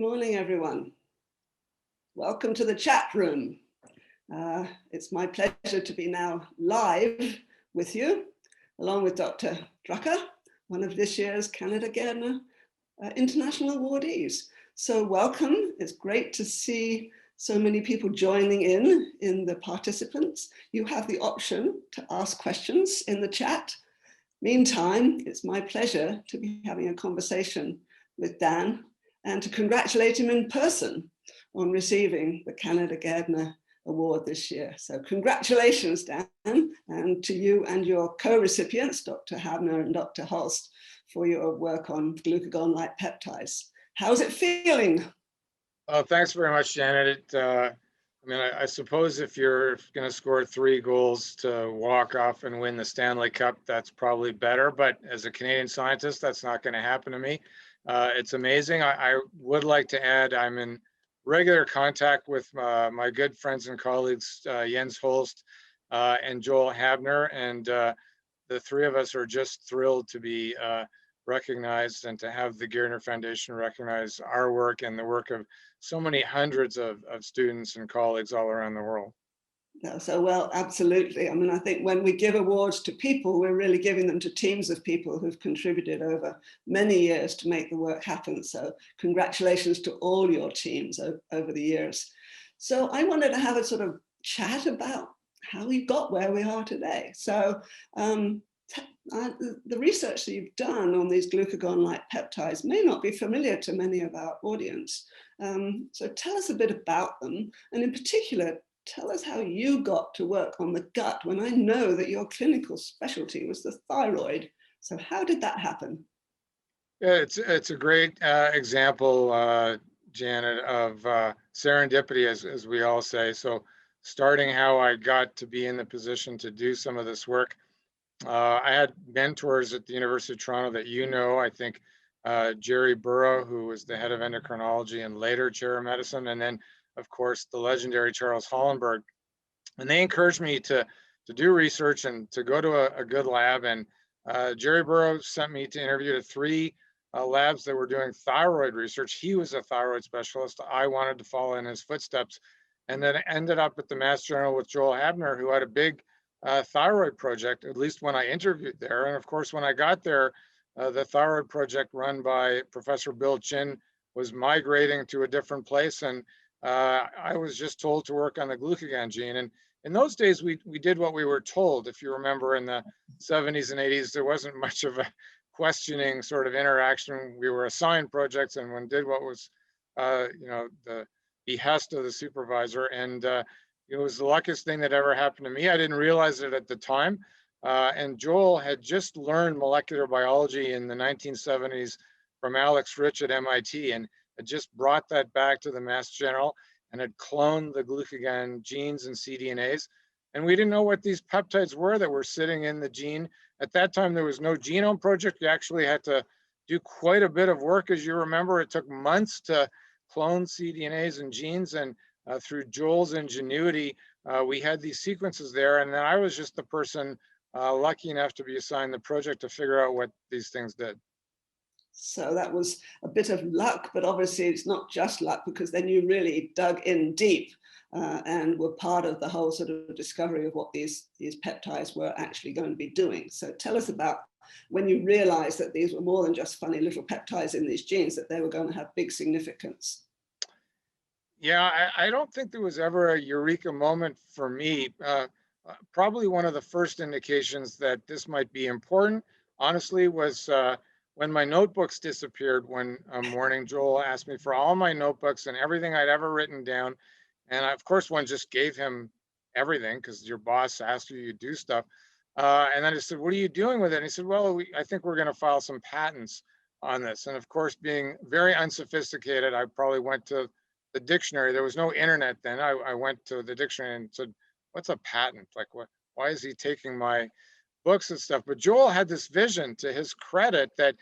morning, everyone. Welcome to the chat room. It's my pleasure to be now live with you, along with Dr. Drucker, one of this year's Canada Gairdner International Awardees. So welcome. It's great to see so many people joining in the participants. You have the option to ask questions in the chat. Meantime, it's my pleasure to be having a conversation with Dan and to congratulate him in person on receiving the Canada Gairdner Award this year. So congratulations, Dan, and to you and your co-recipients, Dr. Habner and Dr. Holst, for your work on glucagon-like peptides. How's it feeling? Oh, thanks very much, Janet. I suppose if you're going to score 3 goals to walk off and win the Stanley Cup, that's probably better. But as a Canadian scientist, that's not going to happen to me. It's amazing. I would like to add, I'm in regular contact with my good friends and colleagues, Jens Holst and Joel Habner, and the 3 of us are just thrilled to be recognized and to have the Gairdner Foundation recognize our work and the work of so many hundreds of students and colleagues all around the world. So, well, absolutely. I mean, I think when we give awards to people, we're really giving them to teams of people who've contributed over many years to make the work happen. So congratulations to all your teams over the years. So I wanted to have a sort of chat about how we got where we are today. So the research that you've done on these glucagon-like peptides may not be familiar to many of our audience. So tell us a bit about them, and in particular, tell us how you got to work on the gut when I know that your clinical specialty was the thyroid. So how did that happen? Yeah, it's a great example, Janet, of serendipity, as we all say. So starting how I got to be in the position to do some of this work. I had mentors at the University of Toronto that I think Jerry Burrow, who was the head of endocrinology and later chair of medicine, and then of course the legendary Charles Hollenberg. And they encouraged me to do research and to go to a good lab. And Jerry Burrow sent me to interview at 3 labs that were doing thyroid research. He was a thyroid specialist. I wanted to follow in his footsteps, and then ended up at the Mass General with Joel Habner, who had a big thyroid project, at least when I interviewed there. And of course, when I got there, the thyroid project run by Professor Bill Chin was migrating to a different place. And I was just told to work on the glucagon gene. And in those days, we did what we were told. If you remember, in the 70s and 80s, there wasn't much of a questioning sort of interaction. We were assigned projects and one did what was, the behest of the supervisor. And it was the luckiest thing that ever happened to me. I didn't realize it at the time. And Joel had just learned molecular biology in the 1970s from Alex Rich at MIT, and had just brought that back to the Mass General and had cloned the glucagon genes and cDNAs. And we didn't know what these peptides were that were sitting in the gene. At that time, there was no genome project. You actually had to do quite a bit of work. As you remember, it took months to clone cDNAs and genes. And through Joel's ingenuity, we had these sequences there. And then I was just the person lucky enough to be assigned the project to figure out what these things did. So that was a bit of luck, but obviously it's not just luck, because then you really dug in deep and were part of the whole sort of discovery of what these peptides were actually going to be doing. So tell us about when you realized that these were more than just funny little peptides in these genes, that they were going to have big significance. Yeah, I don't think there was ever a eureka moment for me. Probably one of the first indications that this might be important, honestly, was when my notebooks disappeared one morning. Joel asked me for all my notebooks and everything I'd ever written down. And of course, one just gave him everything because your boss asked you to do stuff. And then I said, what are you doing with it? And he said, well, I think we're going to file some patents on this. And of course, being very unsophisticated, I probably went to the dictionary. There was no internet then. I went to the dictionary and said, what's a patent? Like, why is he taking my books and stuff? But Joel had this vision, to his credit, that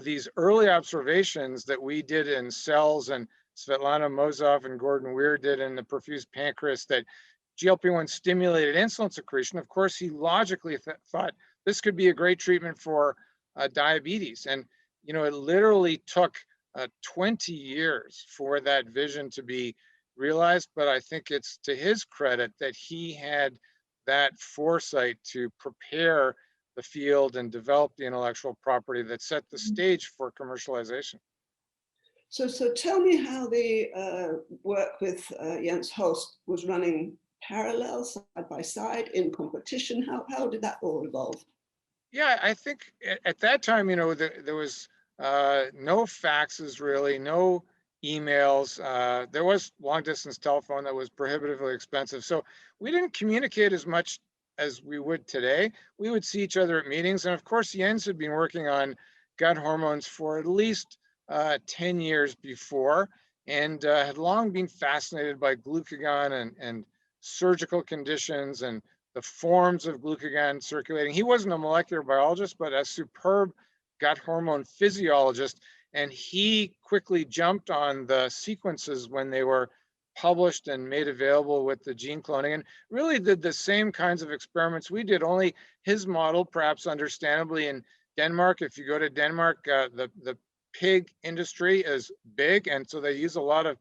these early observations that we did in cells, and Svetlana Mozov and Gordon Weir did in the perfused pancreas, that GLP-1 stimulated insulin secretion. Of course, he logically thought this could be a great treatment for diabetes. And it literally took 20 years for that vision to be realized, but I think it's to his credit that he had that foresight to prepare the field and develop the intellectual property that set the stage for commercialization. So tell me how the work with Jens Holst was running parallel, side by side, in competition. How did that all evolve? Yeah, I think at that time, you know, there was no faxes really, no emails. There was long distance telephone that was prohibitively expensive. So we didn't communicate as much as we would today. We would see each other at meetings. And of course, Jens had been working on gut hormones for at least 10 years before, and had long been fascinated by glucagon and surgical conditions and the forms of glucagon circulating. He wasn't a molecular biologist, but a superb gut hormone physiologist. And he quickly jumped on the sequences when they were published and made available with the gene cloning, and really did the same kinds of experiments we did, only his model, perhaps understandably, in Denmark. If you go to Denmark, the pig industry is big, and so they use a lot of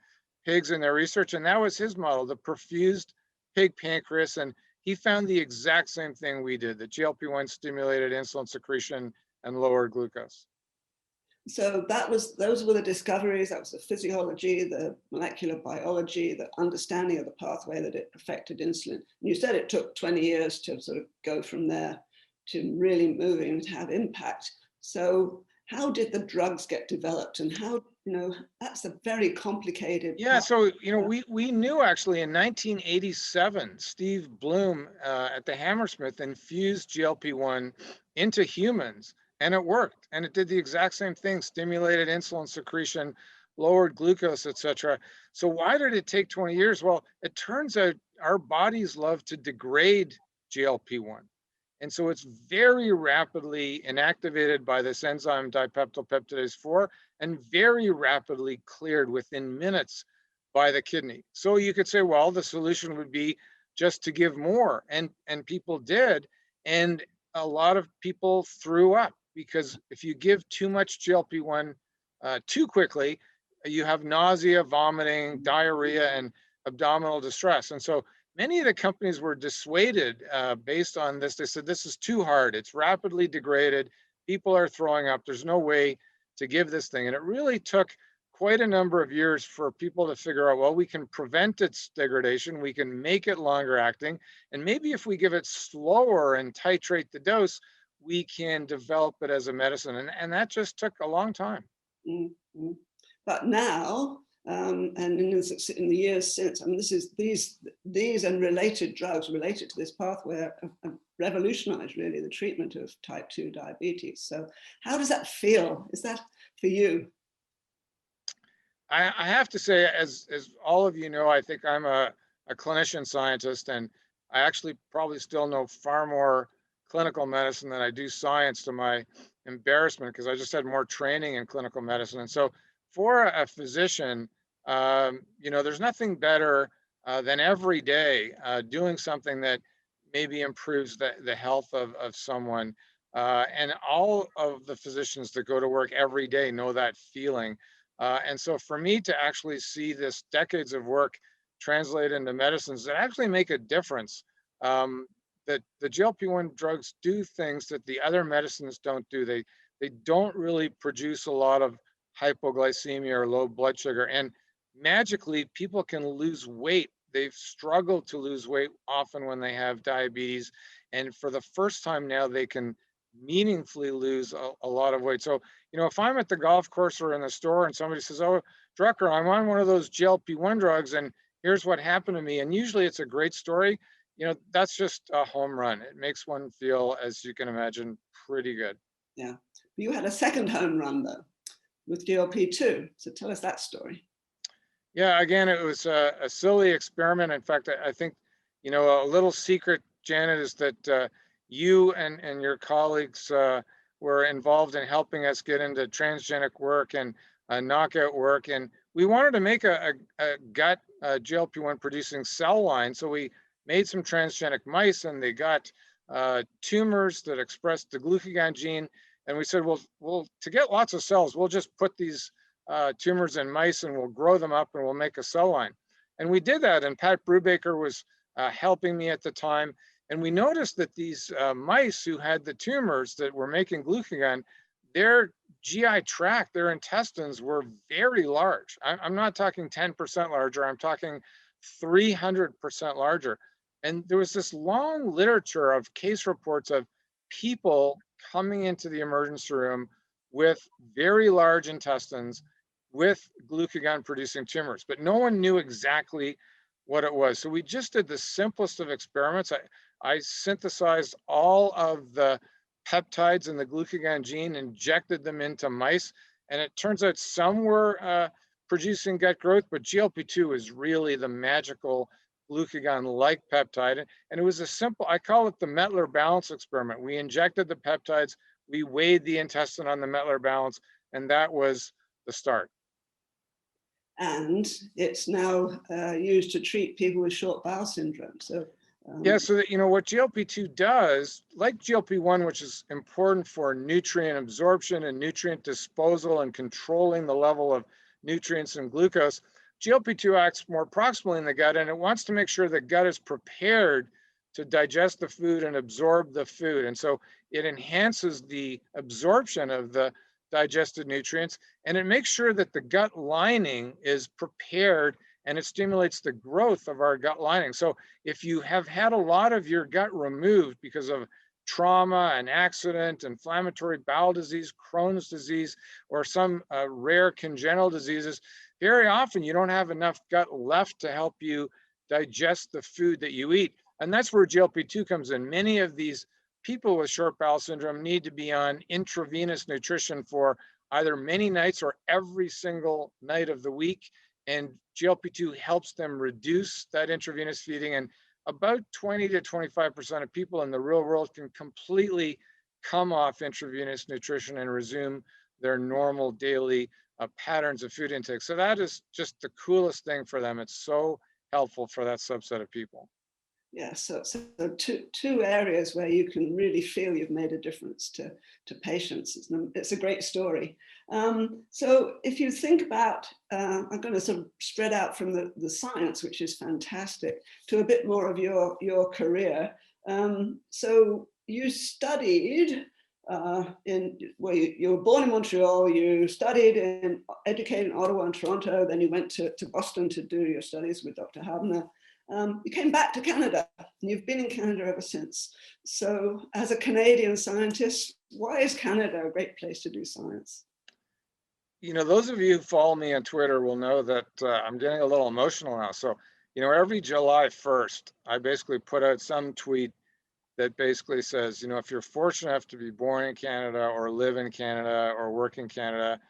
pigs in their research, and that was his model, the perfused pig pancreas. And he found the exact same thing we did, that GLP-1 stimulated insulin secretion and lowered glucose. So those were the discoveries. That was the physiology, the molecular biology, the understanding of the pathway that it affected insulin. And you said it took 20 years to sort of go from there to really moving to have impact. So how did the drugs get developed, and how, you know, that's a very complicated Yeah, so, you know, we knew actually in 1987, Steve Bloom at the Hammersmith infused GLP-1 into humans, and it worked. And it did the exact same thing, stimulated insulin secretion, lowered glucose, etc. So why did it take 20 years? Well, it turns out our bodies love to degrade GLP-1. And so it's very rapidly inactivated by this enzyme dipeptidopeptidase 4, and very rapidly cleared within minutes by the kidney. So you could say, well, the solution would be just to give more, and people did. And a lot of people threw up, because if you give too much GLP-1 too quickly, you have nausea, vomiting, diarrhea, and abdominal distress. And so many of the companies were dissuaded based on this. They said, this is too hard. It's rapidly degraded. People are throwing up. There's no way to give this thing. And it really took quite a number of years for people to figure out, well, we can prevent its degradation. We can make it longer acting. And maybe if we give it slower and titrate the dose, we can develop it as a medicine. And that just took a long time. Mm-hmm. But now, and in the years since, I mean, these and related drugs related to this pathway have revolutionized really the treatment of type 2 diabetes. So how does that feel? Is that for you? I have to say, as all of you know, I think I'm a clinician scientist, and I actually probably still know far more clinical medicine than I do science, to my embarrassment, because I just had more training in clinical medicine. And so for a physician, you know, there's nothing better than every day doing something that maybe improves the health of someone. And all of the physicians that go to work every day know that feeling. And so for me to actually see this decades of work translate into medicines that actually make a difference, that the GLP-1 drugs do things that the other medicines don't do. They don't really produce a lot of hypoglycemia or low blood sugar. And magically, people can lose weight. They've struggled to lose weight often when they have diabetes. And for the first time now, they can meaningfully lose a lot of weight. So, you know, if I'm at the golf course or in the store and somebody says, oh, Drucker, I'm on one of those GLP-1 drugs, and here's what happened to me, and usually it's a great story, you know, that's just a home run. It makes one feel, as you can imagine, pretty good. Yeah. You had a second home run, though, with GLP-2. So tell us that story. Yeah, again, it was a silly experiment. In fact, I think, you know, a little secret, Janet, is that you and your colleagues were involved in helping us get into transgenic work and knockout work. And we wanted to make a gut GLP-1 producing cell line. So we made some transgenic mice, and they got tumors that expressed the glucagon gene. And we said, well, to get lots of cells, we'll just put these tumors in mice and we'll grow them up and we'll make a cell line. And we did that, and Pat Brubaker was helping me at the time. And we noticed that these mice who had the tumors that were making glucagon, their GI tract, their intestines were very large. I'm not talking 10% larger, I'm talking 300% larger. And there was this long literature of case reports of people coming into the emergency room with very large intestines with glucagon producing tumors, but no one knew exactly what it was. So we just did the simplest of experiments. I synthesized all of the peptides in the glucagon gene, injected them into mice, and it turns out some were producing gut growth, but GLP-2 is really the magical glucagon-like peptide. And it was a simple, I call it the Mettler balance experiment. We injected the peptides, we weighed the intestine on the Mettler balance, and that was the start. And it's now used to treat people with short bowel syndrome. So yeah, so that, you know, what GLP-2 does, like GLP-1, which is important for nutrient absorption and nutrient disposal and controlling the level of nutrients and glucose, GLP-2 acts more proximally in the gut, and it wants to make sure the gut is prepared to digest the food and absorb the food. And so it enhances the absorption of the digested nutrients, and it makes sure that the gut lining is prepared, and it stimulates the growth of our gut lining. So if you have had a lot of your gut removed because of trauma, an accident, inflammatory bowel disease, Crohn's disease, or some rare congenital diseases, very often you don't have enough gut left to help you digest the food that you eat. And that's where GLP-2 comes in. Many of these people with short bowel syndrome need to be on intravenous nutrition for either many nights or every single night of the week. And GLP-2 helps them reduce that intravenous feeding. And about 20 to 25% of people in the real world can completely come off intravenous nutrition and resume their normal daily patterns of food intake. So that is just the coolest thing for them. It's so helpful for that subset of people. Yeah, so two areas where you can really feel you've made a difference to patients. It's a great story. So if you think about, I'm going to sort of spread out from the science, which is fantastic, to a bit more of your career. So you studied you were born in Montreal, you studied and educated in Ottawa and Toronto, then you went to Boston to do your studies with Dr. Gairdner. You came back to Canada, and you've been in Canada ever since. So as a Canadian scientist, why is Canada a great place to do science? You know, those of you who follow me on Twitter will know that I'm getting a little emotional now. So, you know, every July 1st, I basically put out some tweet that basically says, you know, if you're fortunate enough to be born in Canada or live in Canada or work in Canada,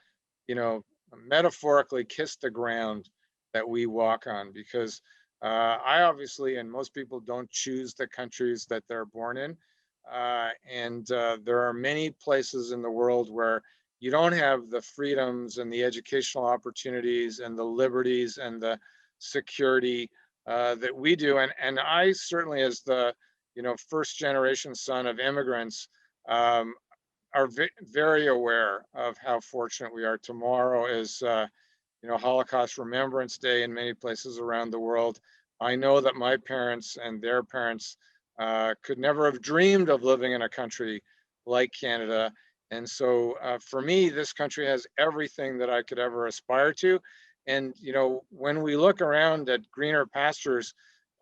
you know, metaphorically kiss the ground that we walk on, because I obviously, and most people, don't choose the countries that they're born in. There are many places in the world where you don't have the freedoms and the educational opportunities and the liberties and the security that we do. And I certainly, as the, you know, first generation son of immigrants, are very aware of how fortunate we are. Tomorrow is you know, Holocaust Remembrance Day in many places around the world. I know that my parents and their parents could never have dreamed of living in a country like Canada. And so for me, this country has everything that I could ever aspire to. And, you know, when we look around at greener pastures,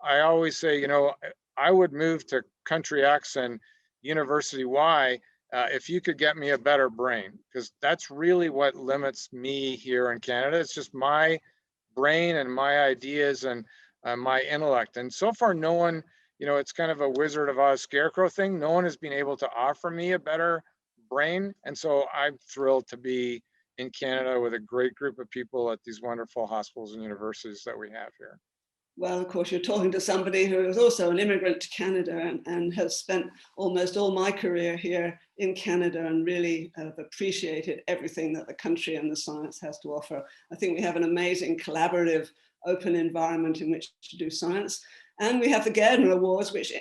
I always say, you know, I would move to country X and university Y if you could get me a better brain, because that's really what limits me here in Canada. It's just my brain and my ideas and my intellect. And so far, no one, you know, it's kind of a Wizard of Oz scarecrow thing. No one has been able to offer me a better brain. And so I'm thrilled to be in Canada with a great group of people at these wonderful hospitals and universities that we have here. Well, of course, you're talking to somebody who is also an immigrant to Canada and has spent almost all my career here in Canada and really appreciated everything that the country and the science has to offer. I think we have an amazing collaborative, open environment in which to do science. And we have the Gairdner Awards, which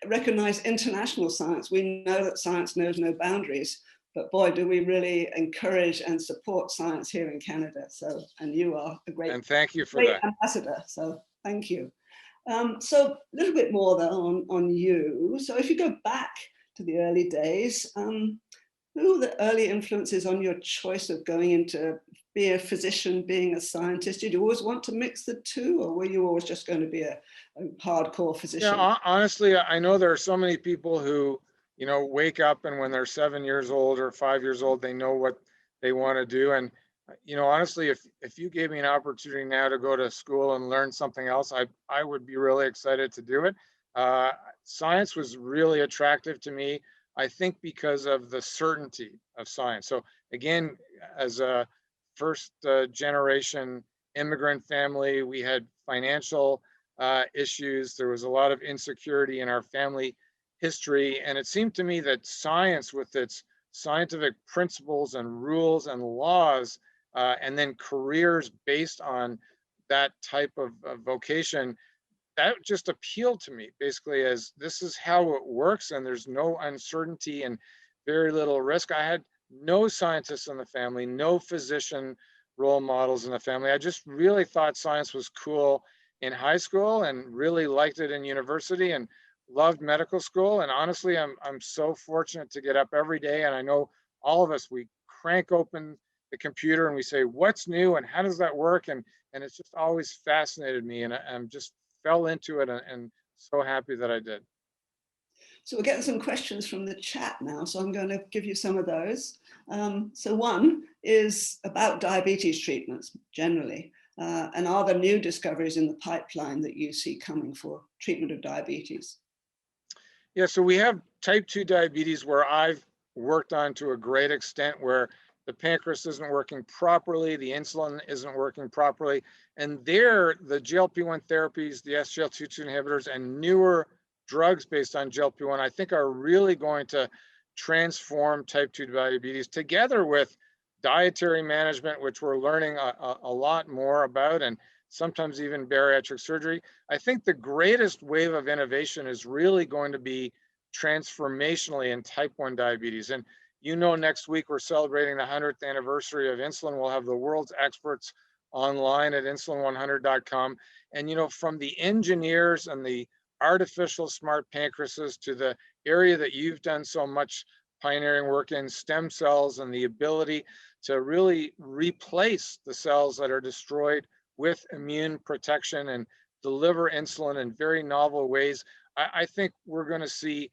recognize international science. We know that science knows no boundaries, but boy, do we really encourage and support science here in Canada. So, and you are a great, And thank you for great that. ambassador. So thank you. So a little bit more though on you. So if you go back to the early days, who were the early influences on your choice of going into being a physician, being a scientist? Did you always want to mix the two, or were you always just going to be a hardcore physician? Yeah, honestly, I know there are so many people who, wake up and when they're 7 years old or 5 years old, they know what they want to do. And, honestly, if you gave me an opportunity now to go to school and learn something else, I would be really excited to do it. Science was really attractive to me, I think, because of the certainty of science. So again, as a first generation immigrant family, we had financial issues. There was a lot of insecurity in our family history. And it seemed to me that science, with its scientific principles and rules and laws, and then careers based on that type of vocation, that just appealed to me, basically, as this is how it works and there's no uncertainty and very little risk. I had no scientists in the family, no physician role models in the family. I just really thought science was cool in high school and really liked it in university and loved medical school. And honestly, I'm so fortunate to get up every day. And I know all of us, we crank open the computer and we say, what's new and how does that work? And it's just always fascinated me. And I'm just fell into it and so happy that I did. So we're getting some questions from the chat now, so I'm going to give you some of those. So one is about diabetes treatments generally, and are there new discoveries in the pipeline that you see coming for treatment of diabetes? Yeah, so we have type 2 diabetes where I've worked on to a great extent, where the pancreas isn't working properly, the insulin isn't working properly. And there, the GLP-1 therapies, the SGLT2 inhibitors, and newer drugs based on GLP-1, I think are really going to transform type 2 diabetes, together with dietary management, which we're learning a lot more about, and sometimes even bariatric surgery. I think the greatest wave of innovation is really going to be transformationally in type 1 diabetes. And next week we're celebrating the 100th anniversary of insulin. We'll have the world's experts online at insulin100.com. And from the engineers and the artificial smart pancreases to the area that you've done so much pioneering work in, stem cells, and the ability to really replace the cells that are destroyed with immune protection and deliver insulin in very novel ways. I think we're going to see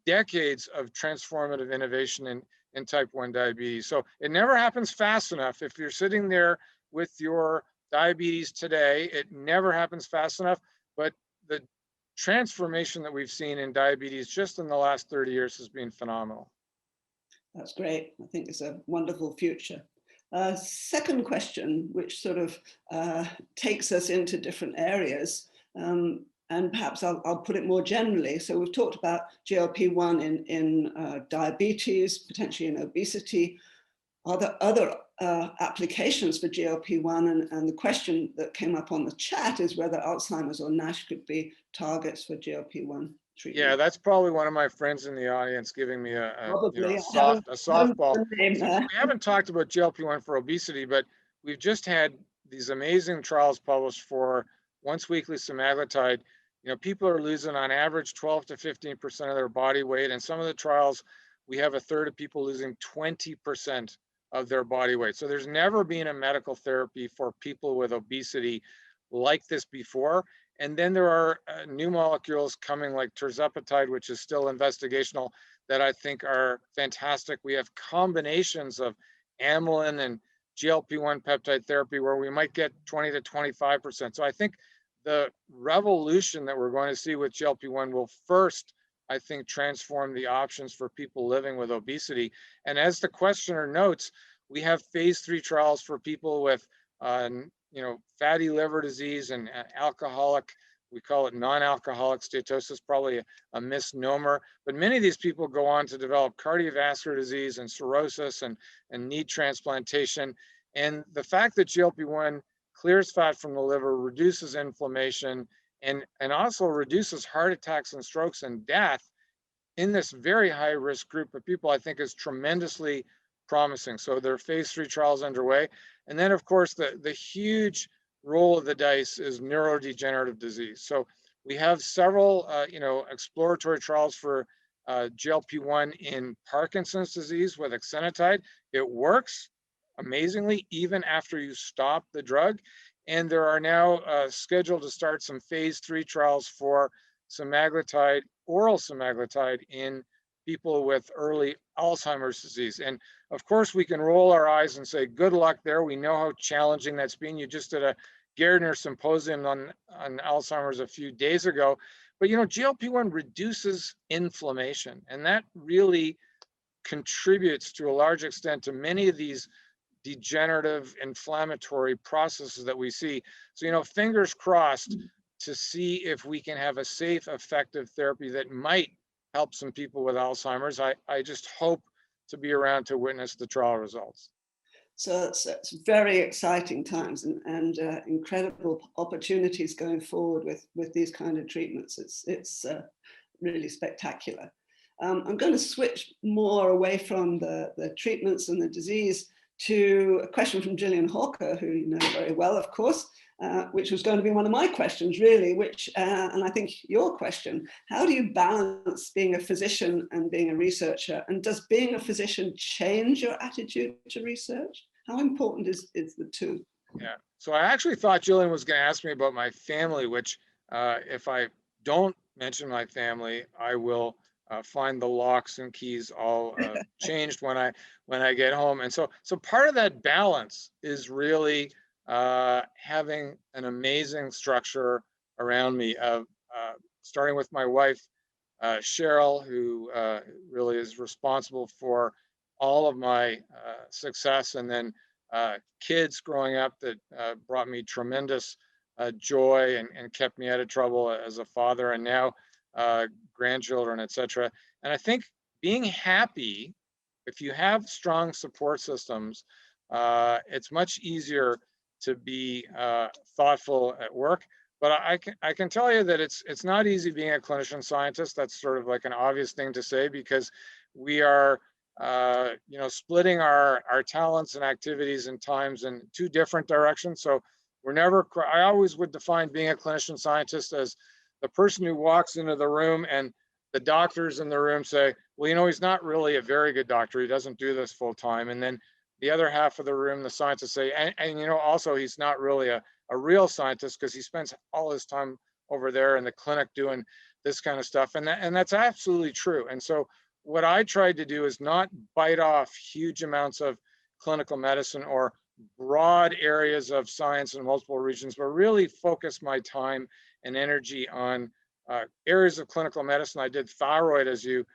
decades of transformative innovation in type 1 diabetes. So it never happens fast enough. If you're sitting there with your diabetes today, it never happens fast enough. But the transformation that we've seen in diabetes just in the last 30 years has been phenomenal. That's great. I think it's a wonderful future. Second question, which sort of takes us into different areas, and perhaps I'll put it more generally. So we've talked about GLP-1 in diabetes, potentially in obesity. Are there other applications for GLP-1? And the question that came up on the chat is whether Alzheimer's or NASH could be targets for GLP-1 treatment. Yeah, that's probably one of my friends in the audience giving me a softball. We haven't talked about GLP-1 for obesity, but we've just had these amazing trials published for once weekly semaglutide. People are losing on average 12 to 15% of their body weight. And some of the trials, we have a third of people losing 20% of their body weight. So there's never been a medical therapy for people with obesity like this before. And then there are new molecules coming, like tirzepatide, which is still investigational, that I think are fantastic. We have combinations of amylin and GLP-1 peptide therapy where we might get 20 to 25%. So I think the revolution that we're going to see with GLP-1 will first, I think, transform the options for people living with obesity. And as the questioner notes, we have phase 3 trials for people with fatty liver disease and alcoholic, we call it non-alcoholic steatosis, probably a misnomer, but many of these people go on to develop cardiovascular disease and cirrhosis and need transplantation. And the fact that GLP-1 clears fat from the liver, reduces inflammation, and also reduces heart attacks and strokes and death, in this very high risk group of people, I think is tremendously promising. So there are phase 3 trials underway. And then of course, the huge roll of the dice is neurodegenerative disease. So we have several, exploratory trials for GLP-1 in Parkinson's disease with exenatide. It works amazingly, even after you stop the drug. And there are now scheduled to start some phase 3 trials for semaglutide, oral semaglutide in people with early Alzheimer's disease. And of course, we can roll our eyes and say, good luck there. We know how challenging that's been. You just did a Gairdner symposium on Alzheimer's a few days ago. But GLP-1 reduces inflammation, and that really contributes to a large extent to many of these degenerative inflammatory processes that we see. So, fingers crossed to see if we can have a safe, effective therapy that might help some people with Alzheimer's. I just hope to be around to witness the trial results. So it's very exciting times and incredible opportunities going forward with these kind of treatments. It's really spectacular. I'm going to switch more away from the treatments and the disease to a question from Gillian Hawker, who you know very well, of course, which was going to be one of my questions, really, and I think your question: how do you balance being a physician and being a researcher? And does being a physician change your attitude to research? How important is the two? Yeah, so I actually thought Gillian was going to ask me about my family, which if I don't mention my family, I will find the locks and keys all changed when I get home. And so part of that balance is really having an amazing structure around me, of starting with my wife, Cheryl, who really is responsible for all of my success, and then kids growing up that brought me tremendous joy and kept me out of trouble as a father, and now grandchildren, etc. And I think being happy, if you have strong support systems, it's much easier to be thoughtful at work. But I can tell you that it's not easy being a clinician scientist. That's sort of like an obvious thing to say, because we are splitting our talents and activities and times in two different directions. So I always would define being a clinician scientist as the person who walks into the room and the doctors in the room say, well, he's not really a very good doctor. He doesn't do this full time. And then the other half of the room, the scientists say, and also he's not really a real scientist, because he spends all his time over there in the clinic doing this kind of stuff. And that's absolutely true. And so what I tried to do is not bite off huge amounts of clinical medicine or broad areas of science in multiple regions, but really focus my time and energy on areas of clinical medicine. I did thyroid, as you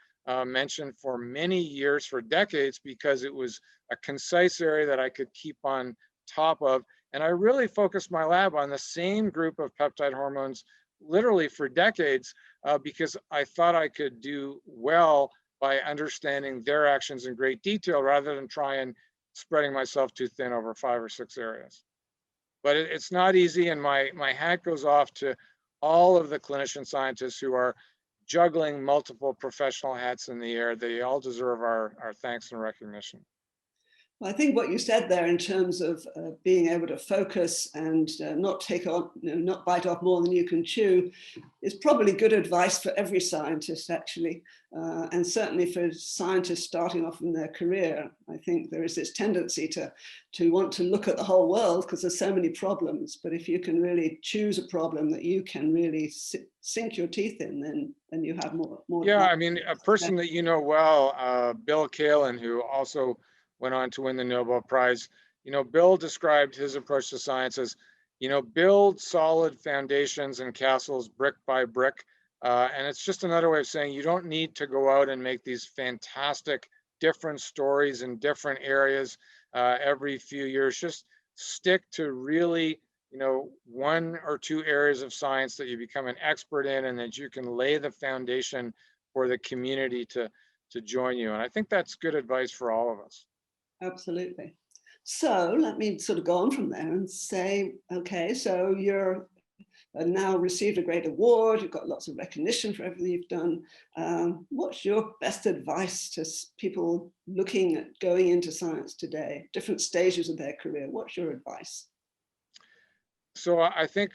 mentioned, for many years, for decades, because it was a concise area that I could keep on top of. And I really focused my lab on the same group of peptide hormones literally for decades, because I thought I could do well by understanding their actions in great detail, rather than try and spreading myself too thin over 5 or 6 areas. But it's not easy, and my hat goes off to all of the clinician scientists who are juggling multiple professional hats in the air. They all deserve our thanks and recognition. Well, I think what you said there in terms of being able to focus and not take on, not bite off more than you can chew, is probably good advice for every scientist, actually, and certainly for scientists starting off in their career. I think there is this tendency to want to look at the whole world because there's so many problems. But if you can really choose a problem that you can really sink your teeth in, then you have more. Yeah, I mean, a person that you know well, Bill Kaelin, who also went on to win the Nobel Prize. Bill described his approach to science as, build solid foundations and castles brick by brick. And it's just another way of saying you don't need to go out and make these fantastic different stories in different areas every few years. Just stick to really, 1 or 2 areas of science that you become an expert in, and that you can lay the foundation for the community to join you. And I think that's good advice for all of us. Absolutely. So let me sort of go on from there and say, okay, so you're now received a great award. You've got lots of recognition for everything you've done. What's your best advice to people looking at going into science today, different stages of their career? What's your advice? So I think,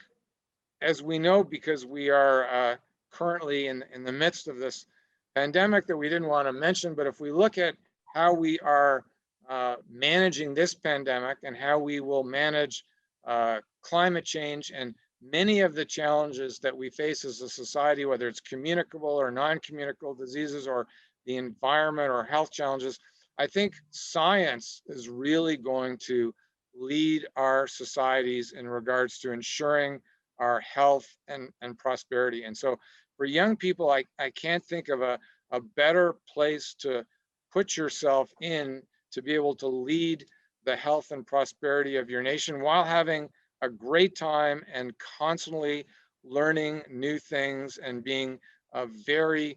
as we know, because we are currently in the midst of this pandemic that we didn't want to mention, but if we look at how we are managing this pandemic and how we will manage climate change and many of the challenges that we face as a society, whether it's communicable or non-communicable diseases or the environment or health challenges, I think science is really going to lead our societies in regards to ensuring our health and prosperity. And so for young people, I can't think of a better place to put yourself in to be able to lead the health and prosperity of your nation while having a great time and constantly learning new things and being very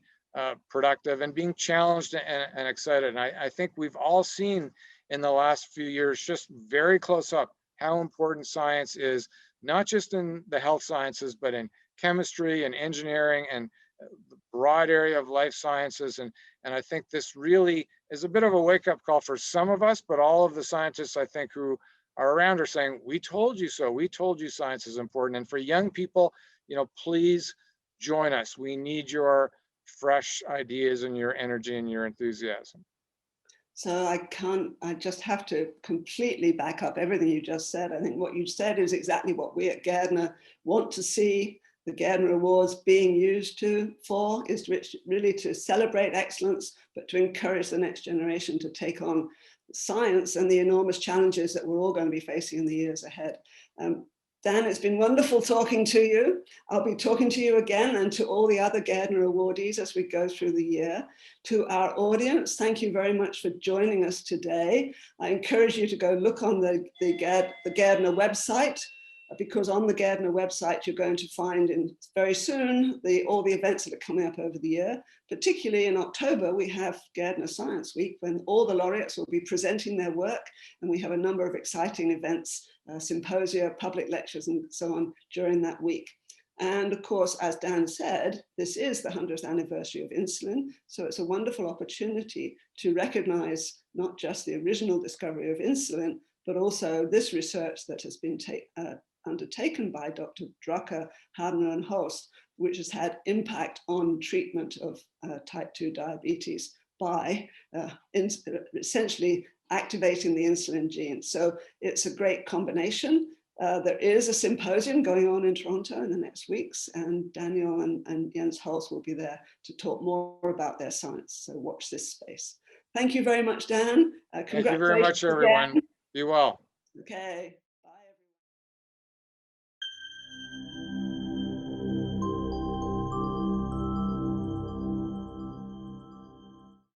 productive and being challenged and excited. And I think we've all seen in the last few years, just very close up, how important science is, not just in the health sciences, but in chemistry and engineering and the broad area of life sciences. And I think this really is a bit of a wake-up call for some of us, but all of the scientists, I think, who are around are saying, we told you so. We told you science is important. And for young people, please join us. We need your fresh ideas and your energy and your enthusiasm. So I just have to completely back up everything you just said. I think what you said is exactly what we at Gairdner want to see the Gairdner Awards being used for, is really to celebrate excellence, but to encourage the next generation to take on science and the enormous challenges that we're all going to be facing in the years ahead. Dan, it's been wonderful talking to you. I'll be talking to you again and to all the other Gairdner awardees as we go through the year. To our audience, thank you very much for joining us today. I encourage you to go look on the Gairdner website, because on the Gairdner website, you're going to find very soon all the events that are coming up over the year. Particularly in October, we have Gairdner Science Week, when all the laureates will be presenting their work, and we have a number of exciting events, symposia, public lectures, and so on during that week. And of course, as Dan said, this is the 100th anniversary of insulin, so it's a wonderful opportunity to recognize not just the original discovery of insulin, but also this research that has been undertaken by Dr. Drucker, Gairdner, and Holst, which has had impact on treatment of type 2 diabetes by essentially activating the insulin gene. So it's a great combination. There is a symposium going on in Toronto in the next weeks, and Daniel and Jens Holst will be there to talk more about their science. So watch this space. Thank you very much, Dan. Thank you very much, everyone. Be well. Okay.